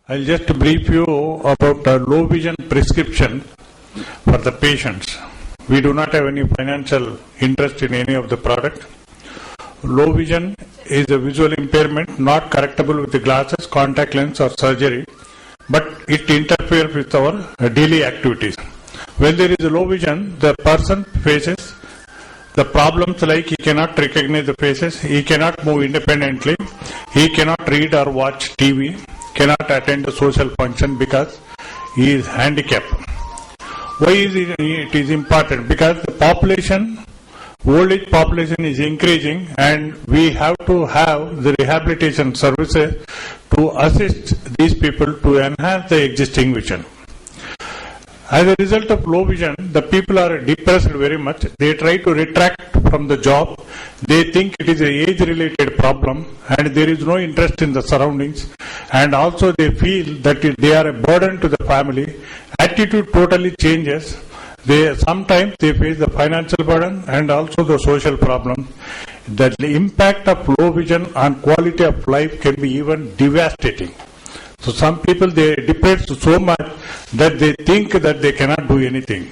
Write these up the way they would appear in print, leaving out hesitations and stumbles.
I'll just brief you about low vision prescription for the patients. We do not have any financial interest in any of the product. Low vision is a visual impairment not correctable with the glasses, contact lens or surgery, but it interferes with our daily activities. When there is a low vision, the person faces the problems like he cannot recognize the faces, he cannot move independently, he cannot read or watch TV, cannot attend a social function because he is handicapped. Why is it is important? Because the population, old age population is increasing and we have to have the rehabilitation services to assist these people to enhance the existing vision. As a result of low vision, the people are depressed very much. They try to retract from the job. They think it is an age-related problem and there is no interest in the surroundings. And also they feel that they are a burden to the family. Attitude totally changes. Sometimes they face the financial burden and also the social problem. The impact of low vision on quality of life can be even devastating. So some people, they depressed so much that they think that they cannot do anything.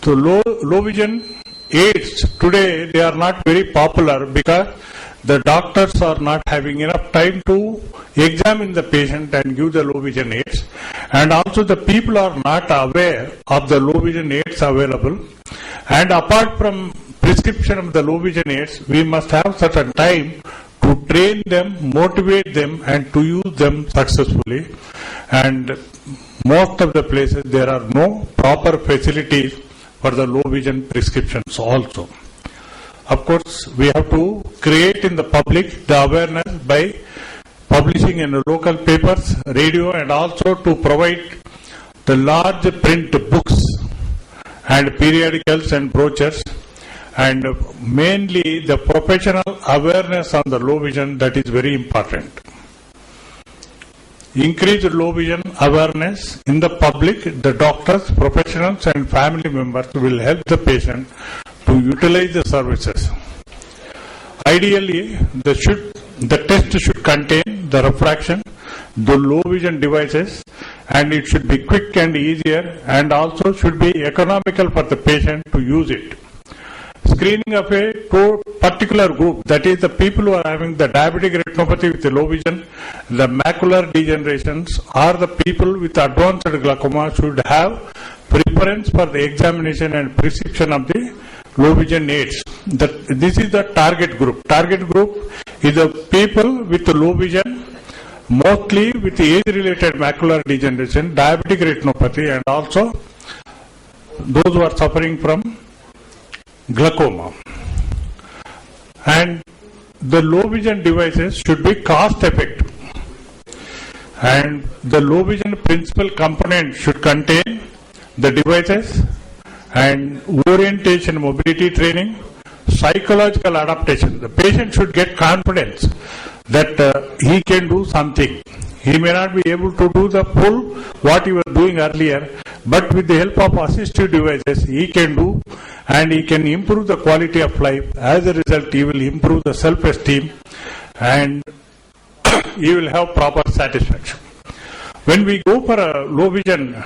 So low vision aids today, they are not very popular because the doctors are not having enough time to examine the patient and give the low vision aids. And also the people are not aware of the low vision aids available. And apart from prescription of the low vision aids, we must have certain time to train them, motivate them and to use them successfully. And most of the places there are no proper facilities for the low vision prescriptions also. Of course, we have to create in the public the awareness by publishing in the local papers, radio and also to provide the large print books and periodicals and brochures. And mainly the professional awareness on the low vision, that is very important. Increased low vision awareness in the public, the doctors, professionals and family members will help the patient to utilize the services. Ideally, the test should contain the refraction, the low vision devices, and it should be quick and easier and also should be economical for the patient to use it. Screening of a particular group, that is the people who are having the diabetic retinopathy with the low vision, the macular degenerations, or the people with advanced glaucoma should have preference for the examination and prescription of the low vision aids. This is the target group. Target group is the people with the low vision, mostly with age-related macular degeneration, diabetic retinopathy, and also those who are suffering from glaucoma. And the low vision devices should be cost effective. And the low vision principal component should contain the devices and orientation mobility training, psychological adaptation. The patient should get confidence that he can do something. He may not be able to do the full what he was doing earlier, but with the help of assistive devices, he can do and he can improve the quality of life. As a result, he will improve the self-esteem and he will have proper satisfaction. When we go for a low vision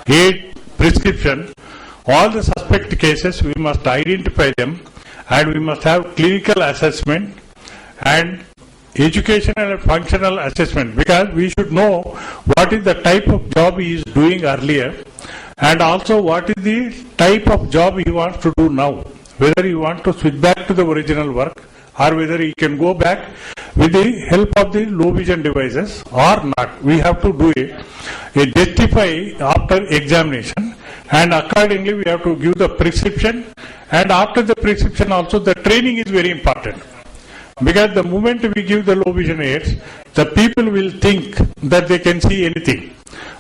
aid prescription, all the suspect cases, we must identify them and we must have clinical assessment and educational and functional assessment, because we should know what is the type of job he is doing earlier and also what is the type of job he wants to do now, whether he wants to switch back to the original work or whether he can go back with the help of the low vision devices or not. We have to do a justify after examination, and accordingly we have to give the prescription, and after the prescription also the training is very important. Because the moment we give the low vision aids, the people will think that they can see anything.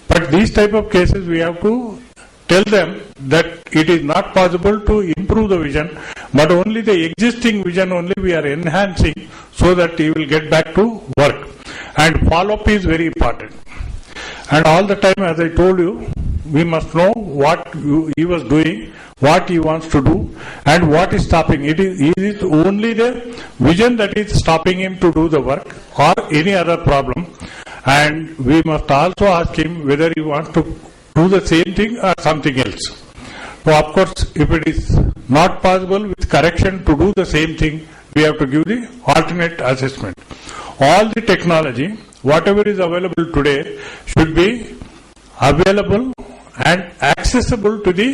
But these type of cases we have to tell them that it is not possible to improve the vision, but only the existing vision only we are enhancing so that he will get back to work. And follow-up is very important. And all the time, as I told you, we must know what he was doing, what he wants to do, and what is stopping. Is it only the vision that is stopping him to do the work or any other problem? and we must also ask him whether he wants to do the same thing or something else. So of course, if it is not possible with correction to do the same thing, we have to give the alternate assessment. All the technology, whatever is available today, should be available and accessible to the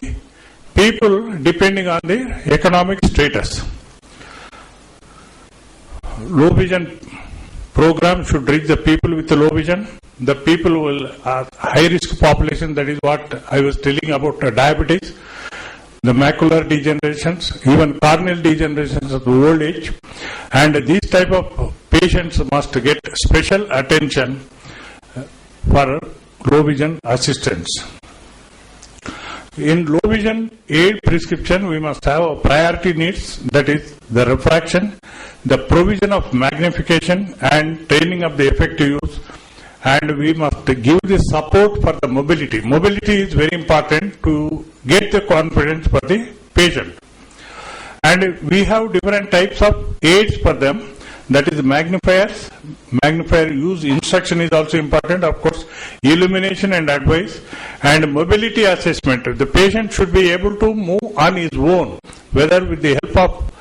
people depending on their economic status. Low vision program should reach the people with the low vision. The people will high risk population, that is what I was telling about diabetes, the macular degenerations, even corneal degenerations of the old age, and these type of patients must get special attention for low vision assistance. In low vision aid prescription, we must have priority needs, that is the refraction, the provision of magnification and training of the effective use, and we must give the support for the mobility. Mobility is very important to get the confidence for the patient. And we have different types of aids for them, that is magnifiers. Magnifier use instruction is also important, of course, illumination and advice, and mobility assessment. The patient should be able to move on his own, whether with the help of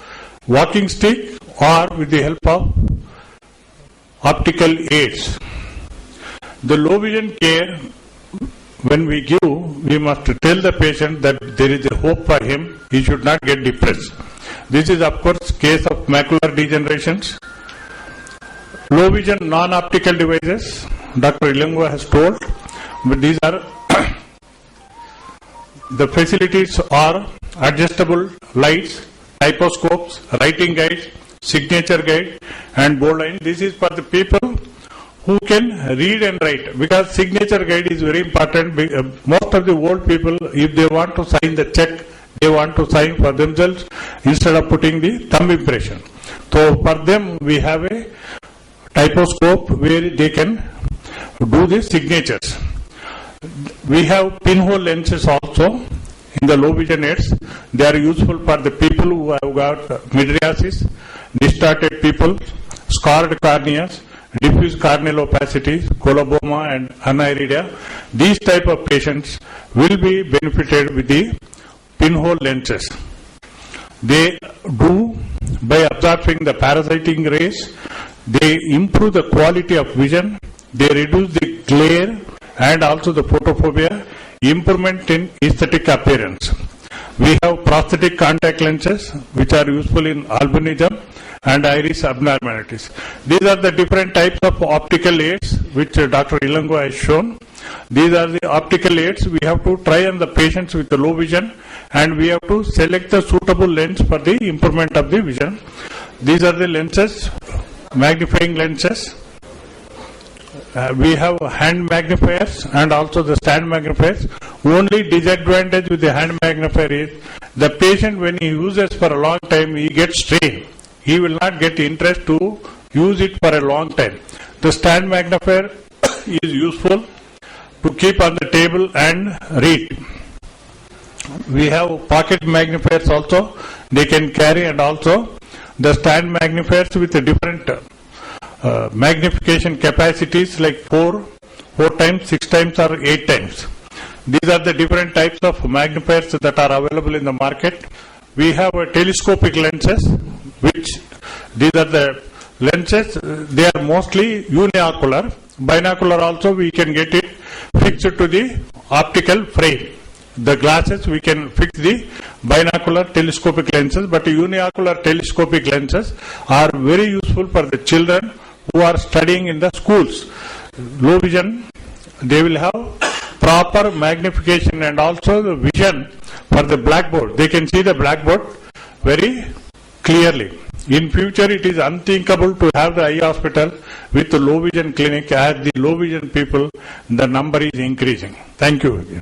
walking stick or with the help of optical aids. The low vision care, when we give, we must tell the patient that there is a hope for him, he should not get depressed. This is of course case of macular degenerations. Low vision non-optical devices, Dr. Ilango has told, but these are the facilities are adjustable lights, typoscopes, writing guides, signature guide and bold line. This is for the people who can read and write, because signature guide is very important. Most of the old people, if they want to sign the check, they want to sign for themselves instead of putting the thumb impression. So for them we have a typoscope where they can do the signatures. We have pinhole lenses also in the low vision aids. They are useful for the people who have got mydriasis, distorted people, scarred corneas, diffuse corneal opacity, coloboma and aniridia. These type of patients will be benefited with the pinhole lenses. They do, by absorbing the parasiting rays, they improve the quality of vision, they reduce the glare and also the photophobia, improvement in aesthetic appearance. We have prosthetic contact lenses which are useful in albinism and iris abnormalities. These are the different types of optical aids which Dr. Ilango has shown. These are the optical aids. We have to try on the patients with the low vision and we have to select the suitable lens for the improvement of the vision. These are the lenses, magnifying lenses. We have hand magnifiers and also the stand magnifiers. Only disadvantage with the hand magnifier is the patient, when he uses for a long time, he gets strained. He will not get interest to use it for a long time. The stand magnifier is useful to keep on the table and read. We have pocket magnifiers also, they can carry, and also the stand magnifiers with a different magnification capacities like 4 times, 6 times or 8 times. These are the different types of magnifiers that are available in the market. We have telescopic lenses, which these are the lenses, they are mostly uniocular. Binocular also we can get it fixed to the optical frame. The glasses we can fix the binocular telescopic lenses, but uniocular telescopic lenses are very useful for the children who are studying in the schools. Low vision, they will have proper magnification and also the vision for the blackboard. They can see the blackboard very clearly. In future, it is unthinkable to have the eye hospital with the low vision clinic, as the low vision people, the number is increasing. Thank you.